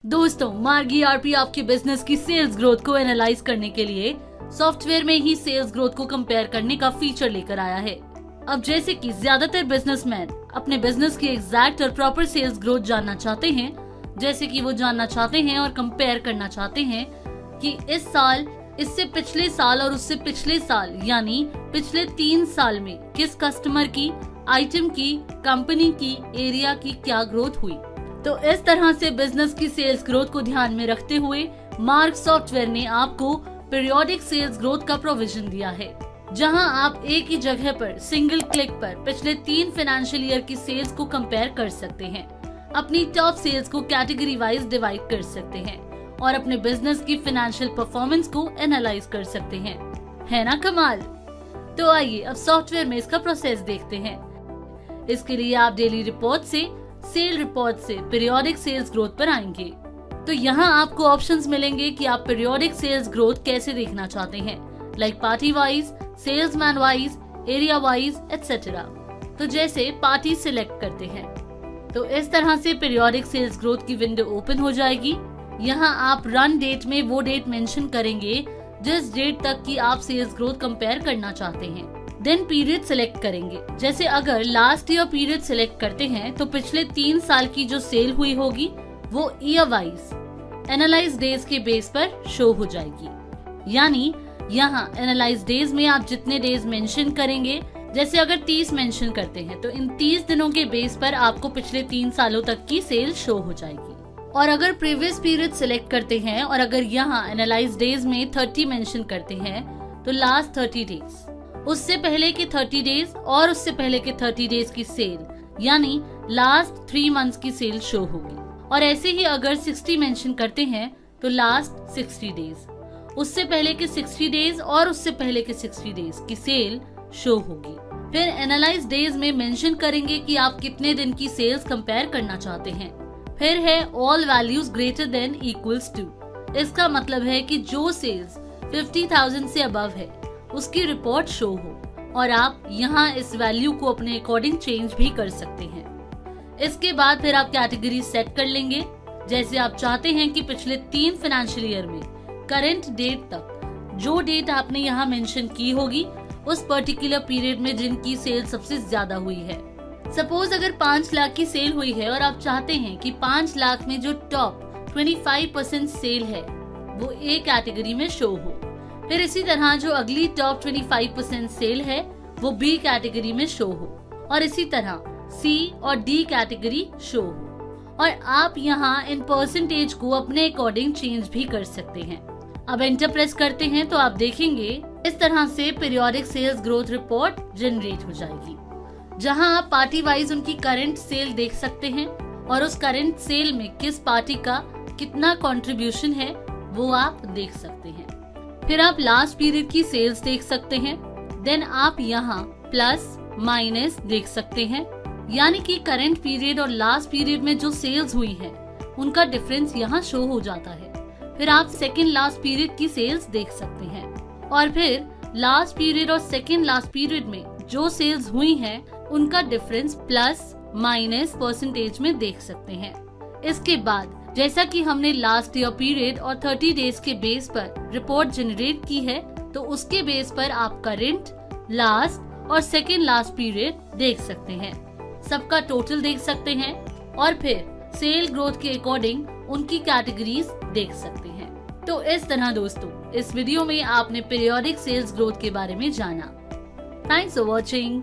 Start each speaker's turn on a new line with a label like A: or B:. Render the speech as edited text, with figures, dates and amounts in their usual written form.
A: दोस्तों, मार्ग ईआरपी आपके बिजनेस की सेल्स ग्रोथ को एनालाइज करने के लिए सॉफ्टवेयर में ही सेल्स ग्रोथ को कंपेयर करने का फीचर लेकर आया है। अब जैसे कि ज्यादातर बिजनेसमैन अपने बिजनेस की एग्जैक्ट और प्रॉपर सेल्स ग्रोथ जानना चाहते हैं, जैसे कि वो जानना चाहते हैं और कंपेयर करना चाहते हैं कि इस साल, इससे पिछले साल और उससे पिछले साल यानी पिछले 3 साल में किस कस्टमर की, आइटम की, कंपनी की, एरिया की क्या ग्रोथ हुई। तो इस तरह से बिजनेस की सेल्स ग्रोथ को ध्यान में रखते हुए मार्क सॉफ्टवेयर ने आपको पीरियोडिक सेल्स ग्रोथ का प्रोविजन दिया है, जहां आप एक ही जगह पर सिंगल क्लिक पर पिछले 3 फाइनेंशियल ईयर की सेल्स को कंपेयर कर सकते हैं, अपनी टॉप सेल्स को कैटेगरी वाइज डिवाइड कर सकते हैं और अपने बिजनेस की फाइनेंशियल परफॉर्मेंस को एनालाइज कर सकते हैं। है ना कमाल। तो आइए अब सॉफ्टवेयर में इसका प्रोसेस देखते हैं। इसके लिए आप डेली रिपोर्ट से, सेल रिपोर्ट से पीरियोडिक सेल्स ग्रोथ पर आएंगे। तो यहाँ आपको ऑप्शंस मिलेंगे कि आप पीरियोडिक सेल्स ग्रोथ कैसे देखना चाहते हैं, like party wise, salesman wise, area wise etcetera. तो जैसे पार्टी सिलेक्ट करते हैं तो इस तरह से पीरियोडिक सेल्स ग्रोथ की विंडो ओपन हो जाएगी। यहाँ आप रन डेट में वो डेट मेंशन करेंगे जिस डेट तक की आप सेल्स ग्रोथ कंपेयर करना चाहते हैं। देन पीरियड सिलेक्ट करेंगे। जैसे अगर लास्ट ईयर पीरियड सिलेक्ट करते हैं तो पिछले 3 साल की जो सेल हुई होगी वो ईयर वाइज एनालाइज डेज के बेस पर शो हो जाएगी। यानी यहाँ एनालाइज डेज में आप जितने डेज मेंशन करेंगे, जैसे अगर 30 मेंशन करते हैं तो इन 30 दिनों के बेस पर आपको पिछले 3 सालों तक की सेल शो हो जाएगी। और अगर प्रीवियस पीरियड सिलेक्ट करते हैं और अगर यहाँ एनालाइज डेज में 30 मेंशन करते हैं तो लास्ट 30 डेज, उससे पहले के 30 डेज और उससे पहले के 30 डेज की सेल, यानी लास्ट 3 मंथ्स की सेल शो होगी। और ऐसे ही अगर 60 मेंशन करते हैं तो लास्ट 60 डेज, उससे पहले के 60 डेज और उससे पहले के 60 डेज की सेल शो होगी। फिर एनालाइज डेज में मेंशन करेंगे कि आप कितने दिन की सेल्स कंपेयर करना चाहते हैं। फिर है all values greater than equals to. इसका मतलब है कि जो सेल्स 50,000 से अबव है उसकी रिपोर्ट शो हो और आप यहाँ इस वैल्यू को अपने अकॉर्डिंग चेंज भी कर सकते हैं। इसके बाद फिर आप कैटेगरी सेट कर लेंगे। जैसे आप चाहते हैं कि पिछले 3 फाइनेंशियल ईयर में करंट डेट तक जो डेट आपने यहाँ मेंशन की होगी उस पर्टिकुलर पीरियड में जिनकी सेल सबसे ज्यादा हुई है। सपोज अगर 5 लाख की सेल हुई है और आप चाहते हैं कि 5 लाख में जो टॉप 25% सेल है वो ए कैटेगरी में शो हो। फिर इसी तरह जो अगली टॉप 25% सेल है वो बी कैटेगरी में शो हो और इसी तरह सी और डी कैटेगरी शो हो। और आप यहाँ इन परसेंटेज को अपने अकॉर्डिंग चेंज भी कर सकते हैं। अब एंटर प्रेस करते हैं तो आप देखेंगे इस तरह से periodic sales growth report generate हो जाएगी, जहां आप पार्टी वाइज उनकी करंट सेल देख सकते हैं और उस करंट सेल में किस पार्टी का कितना कंट्रीब्यूशन है वो आप देख सकते हैं। फिर आप लास्ट पीरियड की सेल्स देख सकते हैं। देन आप यहाँ प्लस माइनस देख सकते हैं, यानी कि करंट पीरियड और लास्ट पीरियड में जो सेल्स हुई है उनका डिफरेंस यहाँ शो हो जाता है। फिर आप सेकेंड लास्ट पीरियड की सेल्स देख सकते हैं और फिर लास्ट पीरियड और सेकेंड लास्ट पीरियड में जो सेल्स हुई हैं उनका डिफरेंस प्लस माइनस परसेंटेज में देख सकते हैं। इसके बाद जैसा कि हमने लास्ट ईयर पीरियड और 30 डेज के बेस पर रिपोर्ट जनरेट की है तो उसके बेस पर आप करंट, लास्ट और सेकेंड लास्ट पीरियड देख सकते हैं, सबका टोटल देख सकते हैं और फिर सेल ग्रोथ के अकॉर्डिंग उनकी कैटेगरीज देख सकते हैं। तो इस तरह दोस्तों इस वीडियो में आपने पीरियोडिक सेल्स ग्रोथ के बारे में जाना। Thanks for watching.